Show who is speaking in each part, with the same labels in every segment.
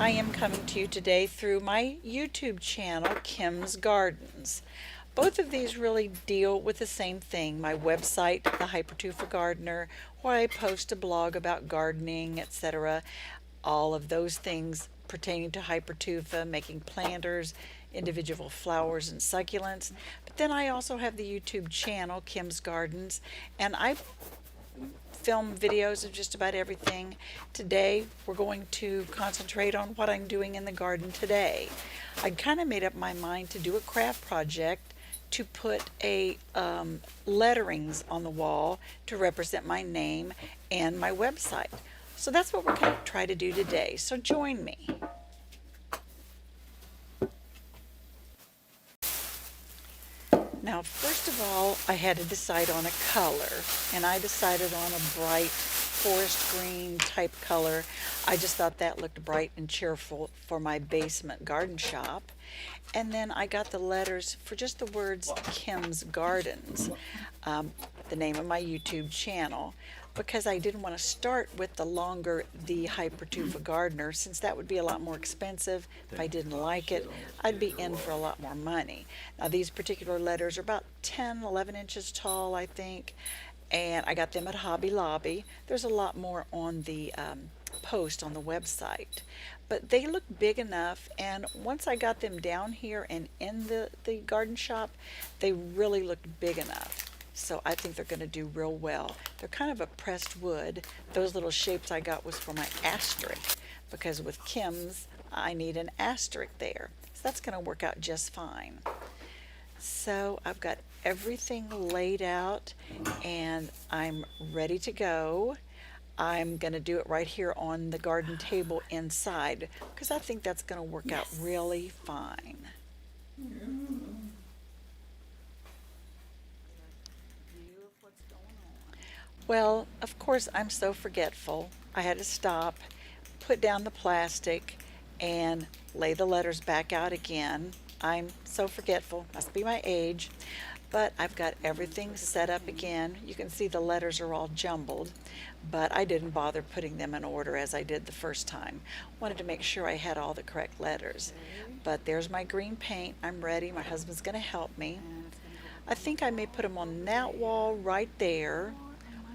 Speaker 1: I am coming to you today through my YouTube channel, Kim's Gardens. Both of these really deal with the same thing. My website, The Hypertufa Gardener, where I post a blog about gardening, etc. All of those things pertaining to Hypertufa, making planters, individual flowers and succulents. But then I also have the YouTube channel, Kim's Gardens, and I film videos of just about everything. Today, we're going to concentrate on what I'm doing in the garden today. I kind of made up my mind to do a craft project to put a letterings on the wall to represent my name and my website. So that's what we're going to try to do today. So join me. Now, first of all, I had to decide on a color, and I decided on a bright forest green type color. I just thought that looked bright and cheerful for my basement garden shop. And then I got the letters for just the words Kim's Gardens, the name of my YouTube channel, because I didn't want to start with the longer The Hypertufa Gardener, since that would be a lot more expensive. If I didn't like it, I'd be in for a lot more money. Now, these particular letters are about 10, 11 inches tall, I think, and I got them at Hobby Lobby. There's a lot more on the post on the website, but they look big enough, and once I got them down here and in the garden shop, they really looked big enough. So I think they're going to do real well. They're kind of a pressed wood. Those little shapes I got was for my asterisk, because with Kim's I need an asterisk there. So that's going to work out just fine. So I've got everything laid out and I'm ready to go. I'm going to do it right here on the garden table inside, because I think that's going to work out really fine. Well, of course, I'm so forgetful. I had to stop, put down the plastic, and lay the letters back out again. I'm so forgetful, must be my age. But I've got everything set up again. You can see the letters are all jumbled, but I didn't bother putting them in order as I did the first time. Wanted to make sure I had all the correct letters. But there's my green paint. I'm ready. My husband's going to help me. I think I may put them on that wall right there,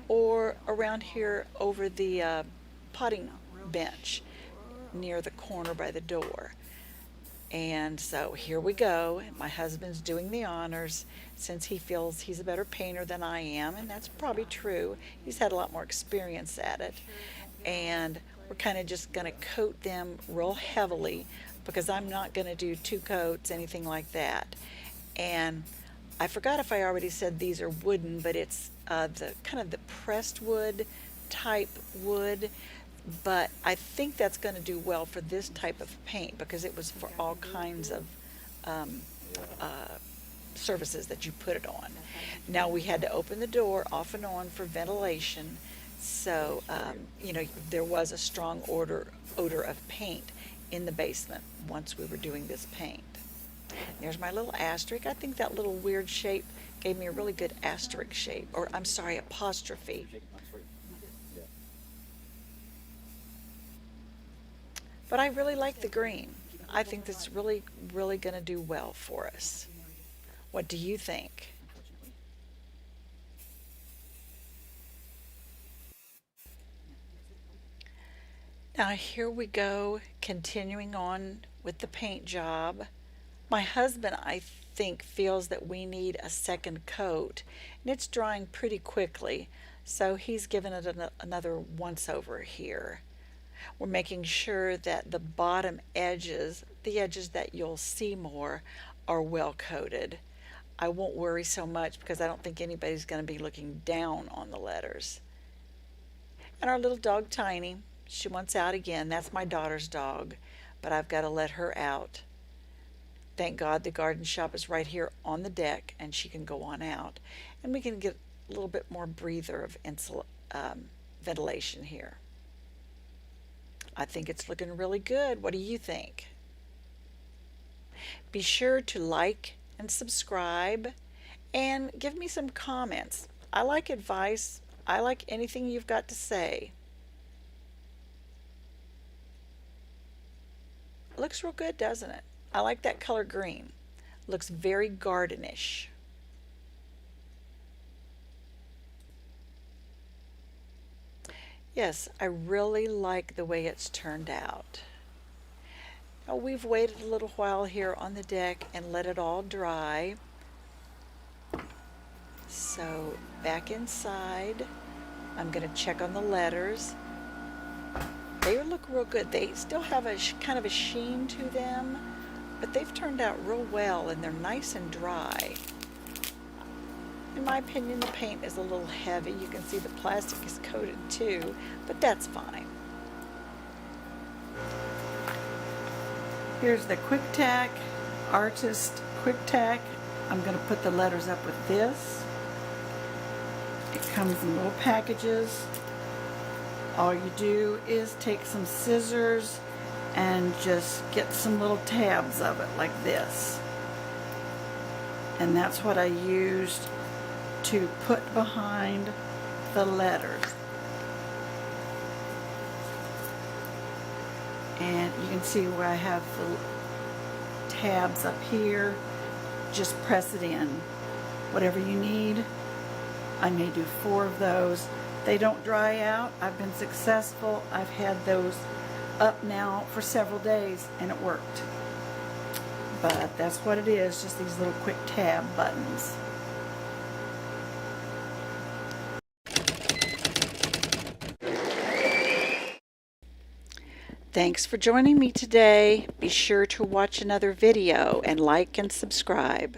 Speaker 1: or around here over the potting bench near the corner by the door. And so here we go. My husband's doing the honors since he feels he's a better painter than I am, and that's probably true. He's had a lot more experience at it. And we're kind of just going to coat them real heavily, because I'm not going to do two coats, anything like that. And I forgot if I already said these are wooden, but it's the kind of the pressed wood type wood. But I think that's going to do well for this type of paint, because it was for all kinds of um, surfaces that you put it on. Now, we had to open the door off and on for ventilation, so there was a strong odor of paint in the basement once we were doing this paint. There's my little asterisk. I think that little weird shape gave me a really good asterisk shape, or I'm sorry, apostrophe. But I really like the green. I think that's really, really going to do well for us. What do you think? Now here we go, continuing on with the paint job. My husband, I think, feels that we need a second coat, and it's drying pretty quickly, so he's given it another once over here. We're making sure that the bottom edges, the edges that you'll see more, are well coated. I won't worry so much because I don't think anybody's going to be looking down on the letters. And our little dog Tiny, she wants out again. That's my daughter's dog, but I've got to let her out. Thank God the garden shop is right here on the deck and she can go on out. And we can get a little bit more breather of ventilation here. I think it's looking really good. What do you think? Be sure to like and subscribe and give me some comments. I like advice. I like anything you've got to say. looks real good, doesn't it? I like that color green. Looks very gardenish. Yes, I really like the way it's turned out. Now we've waited a little while here on the deck and let it all dry. So back inside, I'm going to check on the letters. They look real good. They still have a kind of a sheen to them, but they've turned out real well and they're nice and dry. In my opinion, the paint is a little heavy. You can see the plastic is coated too, but that's fine. Here's the Quick Tack Artist Quick Tack. I'm going to put the letters up with this. It comes in little packages. All you do is take some scissors and just get some little tabs of it like this. And that's what I used to put behind the letters. And you can see where I have the tabs up here. Just press it in. Whatever you need. I may do 4 of those. They don't dry out. I've been successful. I've had those up now for several days and it worked. But that's what it is, just these little quick tab buttons. Thanks for joining me today. Be sure to watch another video and like and subscribe.